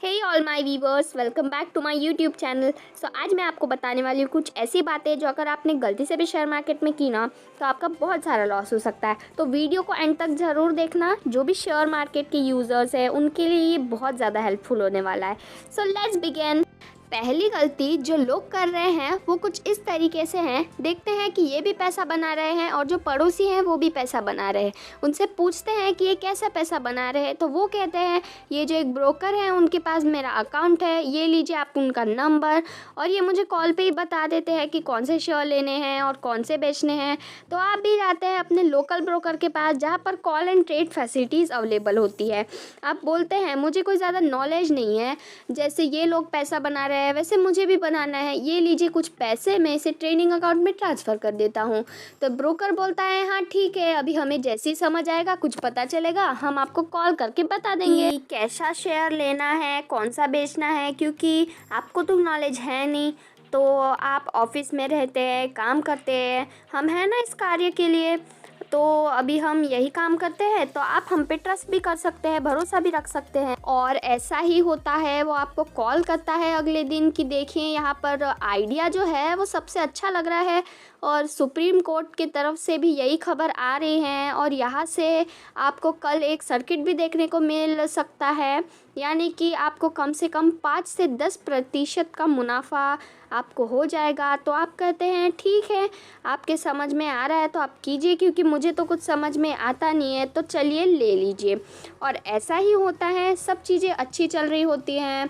Hey all my viewers, welcome back to my YouTube channel. आज मैं आपको बताने वाली हूँ कुछ ऐसी बातें जो अगर आपने गलती से भी शेयर मार्केट में की ना तो आपका बहुत सारा लॉस हो सकता है। तो वीडियो को एंड तक ज़रूर देखना। जो भी शेयर मार्केट के यूज़र्स हैं उनके लिए ये बहुत ज़्यादा हेल्पफुल होने वाला है। So let's begin. पहली गलती जो लोग कर रहे हैं वो कुछ इस तरीके से हैं। देखते हैं कि ये भी पैसा बना रहे हैं और जो पड़ोसी हैं वो भी पैसा बना रहे हैं। उनसे पूछते हैं कि ये कैसा पैसा बना रहे हैं, तो वो कहते हैं ये जो एक ब्रोकर है उनके पास मेरा अकाउंट है, ये लीजिए आप उनका नंबर, और ये मुझे कॉल पे ही बता देते हैं कि कौन से शेयर लेने हैं और कौन से बेचने हैं। तो आप भी जाते हैं अपने लोकल ब्रोकर के पास जहाँ पर call and trade facilities available होती है। आप बोलते हैं मुझे कोई ज़्यादा नॉलेज नहीं है, जैसे ये लोग पैसा बना रहे हैं वैसे मुझे भी बनाना है, ये लीजिए कुछ पैसे मैं इसे ट्रेडिंग अकाउंट में ट्रांसफ़र कर देता हूँ। तो ब्रोकर बोलता है हाँ ठीक है, अभी हमें जैसे ही समझ आएगा, कुछ पता चलेगा, हम आपको कॉल करके बता देंगे कि कैसा शेयर लेना है, कौन सा बेचना है, क्योंकि आपको तो नॉलेज है नहीं। तो आप ऑफिस में रहते हैं, काम करते हैं, हम हैं ना इस कार्य के लिए, तो अभी हम यही काम करते हैं, तो आप हम पे ट्रस्ट भी कर सकते हैं, भरोसा भी रख सकते हैं। और ऐसा ही होता है, वो आपको कॉल करता है अगले दिन कि देखिए यहाँ पर आइडिया जो है वो सबसे अच्छा लग रहा है और सुप्रीम कोर्ट की तरफ से भी यही खबर आ रही है और यहाँ से आपको कल एक सर्किट भी देखने को मिल सकता है, यानी कि आपको कम से कम 5 से 10% का मुनाफा आपको हो जाएगा। तो आप कहते हैं ठीक है, आपके समझ में आ रहा है तो आप कीजिए, क्योंकि मुझे तो कुछ समझ में आता नहीं है, तो चलिए ले लीजिए। और ऐसा ही होता है, सब चीज़ें अच्छी चल रही होती हैं,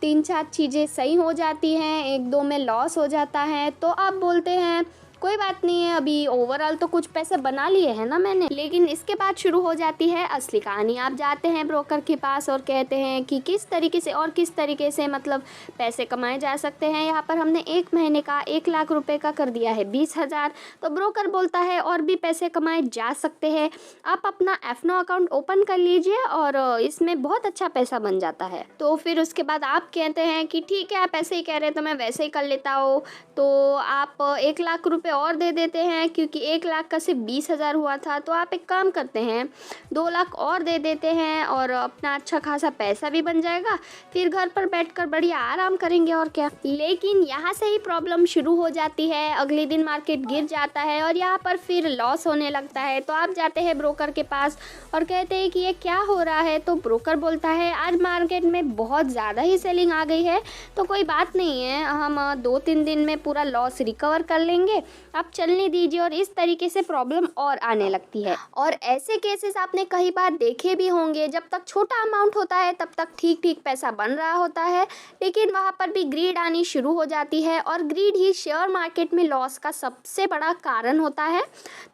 3-4 चीज़ें सही हो जाती हैं, 1-2 में लॉस हो जाता है, तो आप बोलते हैं कोई बात नहीं है, अभी ओवरऑल तो कुछ पैसे बना लिए हैं ना मैंने। लेकिन इसके बाद शुरू हो जाती है असली कहानी। आप जाते हैं ब्रोकर के पास और कहते हैं कि किस तरीके से और किस तरीके से मतलब पैसे कमाए जा सकते हैं। यहाँ पर हमने 1 महीने का 1 लाख रुपए का कर दिया है 20,000। तो ब्रोकर बोलता है और भी पैसे कमाए जा सकते हैं, आप अपना एफनो अकाउंट ओपन कर लीजिए और इसमें बहुत अच्छा पैसा बन जाता है। तो फिर उसके बाद आप कहते हैं कि ठीक है, आप ऐसे ही कह रहे हैं तो मैं वैसे ही कर लेता हूँ। तो आप 1 लाख रुपए और दे देते हैं, क्योंकि 1 लाख का सिर्फ 20,000 हुआ था। तो आप एक काम करते हैं, 2 लाख और दे देते हैं और अपना अच्छा खासा पैसा भी बन जाएगा, फिर घर पर बैठकर बढ़िया आराम करेंगे और क्या। लेकिन यहाँ से ही प्रॉब्लम शुरू हो जाती है। अगले दिन मार्केट गिर जाता है और यहाँ पर फिर लॉस होने लगता है। तो आप जाते हैं ब्रोकर के पास और कहते हैं कि ये क्या हो रहा है। तो ब्रोकर बोलता है आज मार्केट में बहुत ज़्यादा ही सेलिंग आ गई है, तो कोई बात नहीं है, हम 2-3 दिन में पूरा लॉस रिकवर कर लेंगे, आप चलने दीजिए। और इस तरीके से प्रॉब्लम और आने लगती है। और ऐसे केसेस आपने कई बार देखे भी होंगे, जब तक छोटा अमाउंट होता है तब तक ठीक ठीक पैसा बन रहा होता है, लेकिन वहाँ पर भी ग्रीड आनी शुरू हो जाती है और ग्रीड ही शेयर मार्केट में लॉस का सबसे बड़ा कारण होता है।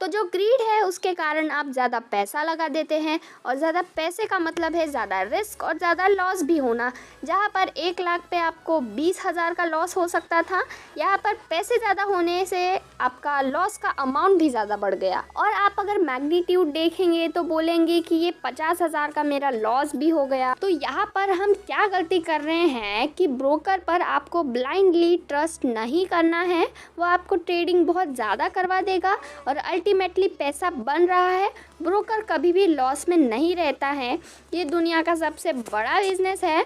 तो जो ग्रीड है उसके कारण आप ज़्यादा पैसा लगा देते हैं, और ज़्यादा पैसे का मतलब है ज़्यादा रिस्क और ज़्यादा लॉस भी होना। जहाँ पर 1 लाख पे आपको 20,000 का लॉस हो सकता था, यहाँ पर पैसे ज़्यादा होने से आपका लॉस का अमाउंट भी ज़्यादा बढ़ गया। और आप अगर मैग्नीट्यूड देखेंगे तो बोलेंगे कि ये 50,000 का मेरा लॉस भी हो गया। तो यहाँ पर हम क्या गलती कर रहे हैं कि ब्रोकर पर आपको ब्लाइंडली ट्रस्ट नहीं करना है। वो आपको ट्रेडिंग बहुत ज़्यादा करवा देगा और अल्टीमेटली पैसा बन रहा है। ब्रोकर कभी भी लॉस में नहीं रहता है, ये दुनिया का सबसे बड़ा बिजनेस है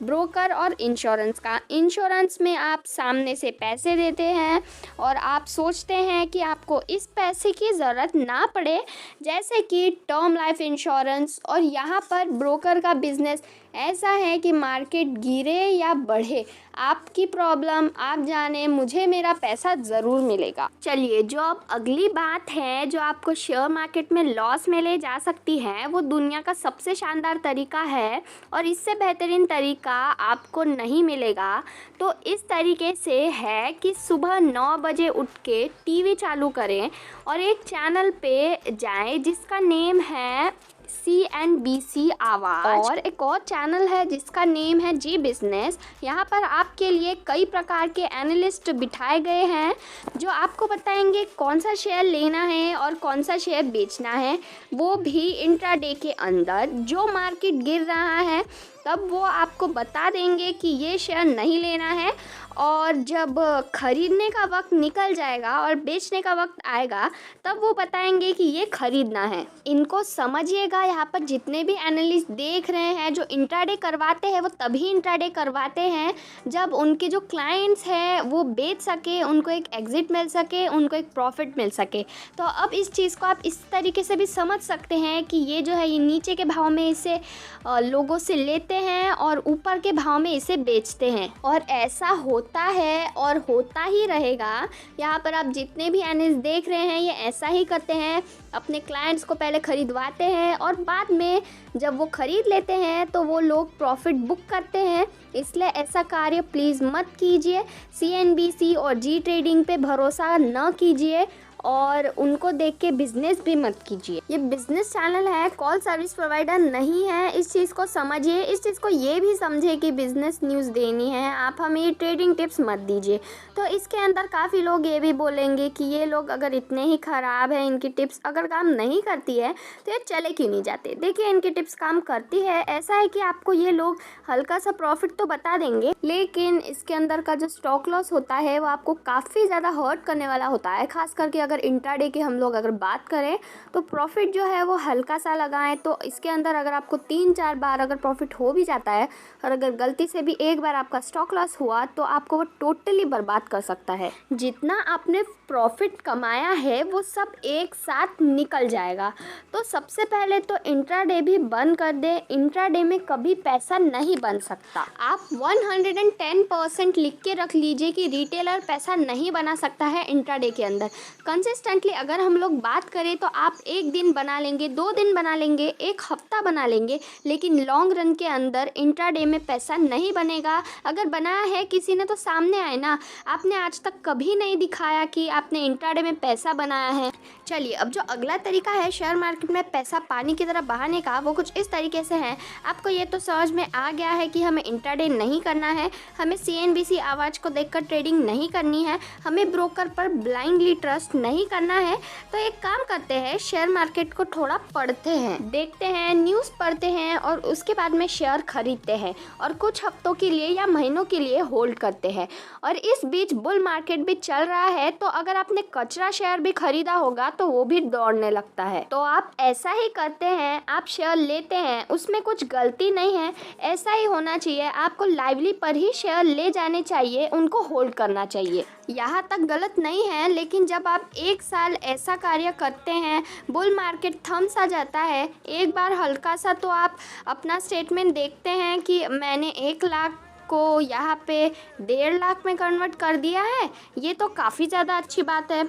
ब्रोकर और इंश्योरेंस का। इंश्योरेंस में आप सामने से पैसे देते हैं और आप सोचते हैं कि आपको इस पैसे की ज़रूरत ना पड़े, जैसे कि टर्म लाइफ इंश्योरेंस। और यहाँ पर ब्रोकर का बिज़नेस ऐसा है कि मार्केट गिरे या बढ़े, आपकी प्रॉब्लम आप जाने, मुझे मेरा पैसा ज़रूर मिलेगा। चलिए, जो अब अगली बात है जो आपको शेयर मार्केट में लॉस में ले जा सकती है, वो दुनिया का सबसे शानदार तरीका है और इससे बेहतरीन तरीका आपको नहीं मिलेगा। तो इस तरीके से है कि सुबह 9 बजे उठ के टीवी चालू करें और एक चैनल पे जाएं जिसका नेम है CNBC आवाज़, और एक और चैनल है जिसका नेम है जी बिजनेस। यहाँ पर आपके लिए कई प्रकार के एनालिस्ट बिठाए गए हैं जो आपको बताएंगे कौन सा शेयर लेना है और कौन सा शेयर बेचना है, वो भी इंट्राडे के अंदर। जो मार्केट गिर रहा है तब वो आपको बता देंगे कि ये शेयर नहीं लेना है। और जब खरीदने का वक्त निकल जाएगा और बेचने का वक्त आएगा तब वो बताएंगे कि ये खरीदना है। इनको समझिएगा, यहाँ पर जितने भी एनालिस्ट देख रहे हैं जो इंट्राडे करवाते हैं वो तभी इंट्राडे करवाते हैं जब उनके जो क्लाइंट्स हैं वो बेच सके, उनको एक एग्जिट मिल सके, उनको एक प्रॉफिट मिल सके। तो अब इस चीज़ को आप इस तरीके से भी समझ सकते हैं कि ये जो है ये नीचे के भाव में इसे लोगों से लेते हैं और ऊपर के भाव में इसे बेचते हैं, और ऐसा होता है और होता ही रहेगा। यहाँ पर आप जितने भी एनालिस्ट देख रहे हैं ये ऐसा ही करते हैं, अपने क्लाइंट्स को पहले खरीदवाते हैं और बाद में जब वो खरीद लेते हैं तो वो लोग प्रॉफिट बुक करते हैं। इसलिए ऐसा कार्य प्लीज़ मत कीजिए। CNBC और जी ट्रेडिंग पे भरोसा न कीजिए और उनको देख के बिज़नेस भी मत कीजिए। ये बिज़नेस चैनल है, कॉल सर्विस प्रोवाइडर नहीं है। इस चीज़ को समझिए, इस चीज़ को ये भी समझिए कि बिज़नेस न्यूज़ देनी है, आप हमें ये ट्रेडिंग टिप्स मत दीजिए। तो इसके अंदर काफ़ी लोग ये भी बोलेंगे कि ये लोग अगर इतने ही ख़राब है, इनकी टिप्स अगर काम नहीं करती है तो ये चले क्यों नहीं जाते। देखिए इनकी टिप्स काम करती है। ऐसा है कि आपको ये लोग हल्का सा प्रॉफिट तो बता देंगे, लेकिन इसके अंदर का जो स्टॉक लॉस होता है वो आपको काफ़ी ज़्यादा हर्ट करने वाला होता है। खास करके अगर इंट्राडे की हम लोग अगर बात करें तो प्रॉफिट जो है वो हल्का सा लगाएं तो इसके अंदर अगर आपको 3-4 बार अगर प्रॉफिट हो भी जाता है और अगर गलती से भी एक बार आपका स्टॉक लॉस हुआ तो आपको वो टोटली बर्बाद कर सकता है। जितना आपने प्रॉफिट कमाया है वो सब एक साथ निकल जाएगा। तो सबसे पहले तो इंट्राडे भी बंद कर दे। इंट्राडे में कभी पैसा नहीं बन सकता। आप 110% लिख के रख लीजिए कि रिटेलर पैसा नहीं बना सकता है इंट्राडे के अंदर। कंसिस्टेंटली अगर हम लोग बात करें तो आप एक दिन बना लेंगे, 2 दिन बना लेंगे, एक हफ्ता बना लेंगे, लेकिन लॉन्ग रन के अंदर इंट्राडे में पैसा नहीं बनेगा। अगर बनाया है किसी ने तो सामने आए ना, आपने आज तक कभी नहीं दिखाया कि आपने इंट्राडे में पैसा बनाया है। चलिए अब जो अगला तरीका है शेयर मार्केट में पैसा पानी की तरह बहाने का वो कुछ इस तरीके से है। आपको ये तो समझ में आ गया है कि हमें इंट्राडे नहीं करना है, हमें CNBC आवाज़ को देखकर ट्रेडिंग नहीं करनी है, हमें ब्रोकर पर ब्लाइंडली ट्रस्ट नहीं करना है। तो एक काम करते हैं, शेयर मार्केट को थोड़ा पढ़ते हैं, देखते हैं, न्यूज़ पढ़ते हैं और उसके बाद में शेयर खरीदते हैं और कुछ हफ्तों के लिए या महीनों के लिए होल्ड करते हैं। और इस बीच बुल मार्केट भी चल रहा है तो अगर आपने कचरा शेयर भी खरीदा होगा तो वो भी दौड़ने लगता है। तो आप ऐसा ही करते हैं, आप शेयर लेते हैं, उसमें कुछ गलती नहीं है, ऐसा ही होना चाहिए। आपको लाइवली पर ही शेयर ले जाने चाहिए, उनको होल्ड करना चाहिए, यहाँ तक गलत नहीं है। लेकिन जब आप एक साल ऐसा कार्य करते हैं, बुल मार्केट थम्स आ जाता है, एक बार हल्का सा तो आप अपना स्टेटमेंट देखते हैं कि मैंने 1 लाख को यहाँ पे 1.5 लाख में कन्वर्ट कर दिया है, ये तो काफ़ी ज़्यादा अच्छी बात है।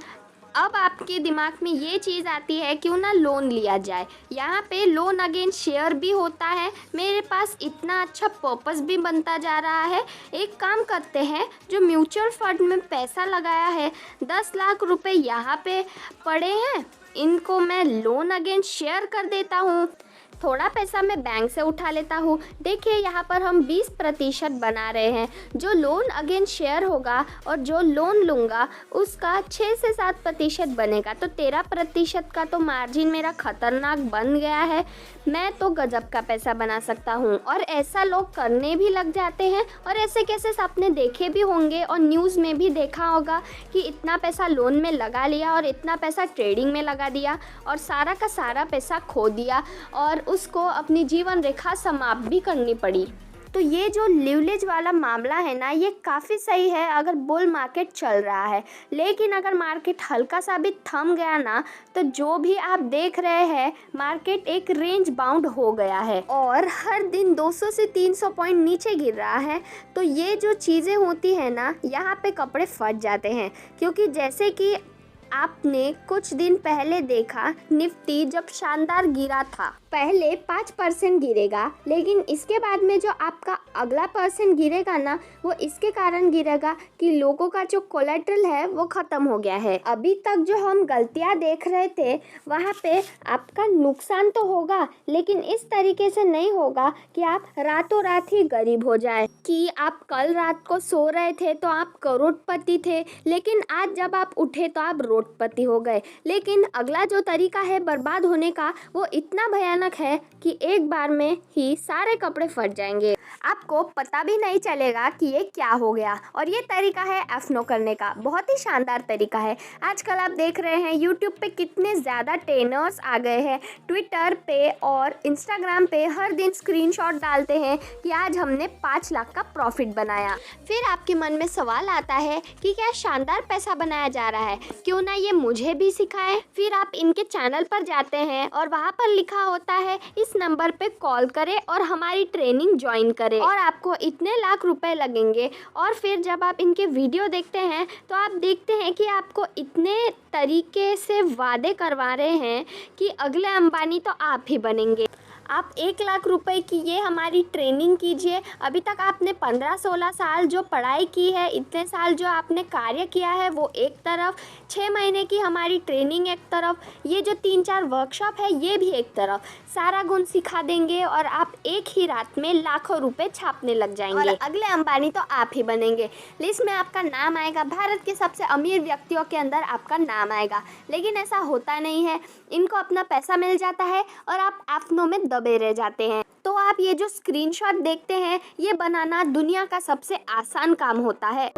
अब आपके दिमाग में ये चीज़ आती है क्यों ना लोन लिया जाए। यहाँ पे लोन अगेंस्ट शेयर भी होता है, मेरे पास इतना अच्छा पर्पस भी बनता जा रहा है। एक काम करते हैं, जो म्यूचुअल फंड में पैसा लगाया है 10 लाख रुपए यहाँ पे पड़े हैं, इनको मैं लोन अगेंस्ट शेयर कर देता हूँ, थोड़ा पैसा मैं बैंक से उठा लेता हूँ। देखिए यहाँ पर हम 20% बना रहे हैं। जो लोन अगेंस्ट शेयर होगा और जो लोन लूँगा उसका 6 से 7% बनेगा, तो 13% का तो मार्जिन मेरा खतरनाक बन गया है। मैं तो गजब का पैसा बना सकता हूँ और ऐसा लोग करने भी लग जाते हैं। और ऐसे केसेस आपने देखे भी होंगे और न्यूज़ में भी देखा होगा कि इतना पैसा लोन में लगा लिया और इतना पैसा ट्रेडिंग में लगा दिया और सारा का सारा पैसा खो दिया और उसको अपनी जीवन रेखा समाप्त भी करनी पड़ी। तो ये जो लीवरेज वाला मामला है ना, ये काफ़ी सही है अगर बुल मार्केट चल रहा है। लेकिन अगर मार्केट हल्का सा भी थम गया ना, तो जो भी आप देख रहे हैं मार्केट एक रेंज बाउंड हो गया है और हर दिन 200 से 300 पॉइंट नीचे गिर रहा है। तो ये जो चीज़ें होती है ना, यहाँ पे कपड़े फट जाते हैं। क्योंकि जैसे कि आपने कुछ दिन पहले देखा, निफ्टी जब शानदार गिरा था, पहले 5% गिरेगा, लेकिन इसके बाद में जो आपका अगला परसेंट गिरेगा ना, वो इसके कारण गिरेगा कि लोगों का जो कोलेट्रल है वो ख़त्म हो गया है। अभी तक जो हम गलतियां देख रहे थे वहाँ पे आपका नुकसान तो होगा, लेकिन इस तरीके से नहीं होगा कि आप रातों रात ही गरीब हो जाए। कि आप कल रात को सो रहे थे तो आप करोड़पति थे, लेकिन आज जब आप उठे तो आप करोड़पति हो गए। लेकिन अगला जो तरीका है बर्बाद होने का वो इतना भयानक है कि एक बार में ही सारे कपड़े फट जाएंगे, आपको पता भी नहीं चलेगा कि ये क्या हो गया। और ये तरीका है एफनो करने का, बहुत ही शानदार तरीका है। आजकल आप देख रहे हैं यूट्यूब पे कितने ज़्यादा ट्रेनर्स आ गए हैं, ट्विटर पे और इंस्टाग्राम पे हर दिन स्क्रीनशॉट डालते हैं कि आज हमने 5 लाख का प्रॉफिट बनाया। फिर आपके मन में सवाल आता है कि क्या शानदार पैसा बनाया जा रहा है, क्यों ना ये मुझे भी सिखाएं। फिर आप इनके चैनल पर जाते हैं और वहाँ पर लिखा होता है इस नंबर पे कॉल करें और हमारी ट्रेनिंग ज्वाइन करें और आपको इतने लाख रुपए लगेंगे। और फिर जब आप इनके वीडियो देखते हैं तो आप देखते हैं कि आपको इतने तरीके से वादे करवा रहे हैं कि अगले अंबानी तो आप ही बनेंगे। आप 1 लाख रुपए की ये हमारी ट्रेनिंग कीजिए। अभी तक आपने 15-16 साल जो पढ़ाई की है, इतने साल जो आपने कार्य किया है वो एक तरफ, 6 महीने की हमारी ट्रेनिंग एक तरफ, ये जो 3-4 वर्कशॉप है ये भी एक तरफ, सारा गुण सिखा देंगे और आप एक ही रात में लाखों रुपए छापने लग जाएंगे और अगले अंबानी तो आप ही बनेंगे। लिस्ट में आपका नाम आएगा, भारत के सबसे अमीर व्यक्तियों के अंदर आपका नाम आएगा। लेकिन ऐसा होता नहीं है, इनको अपना पैसा मिल जाता है और आप एफनो में दबे रह जाते हैं। तो आप ये जो स्क्रीनशॉट देखते हैं ये बनाना दुनिया का सबसे आसान काम होता है।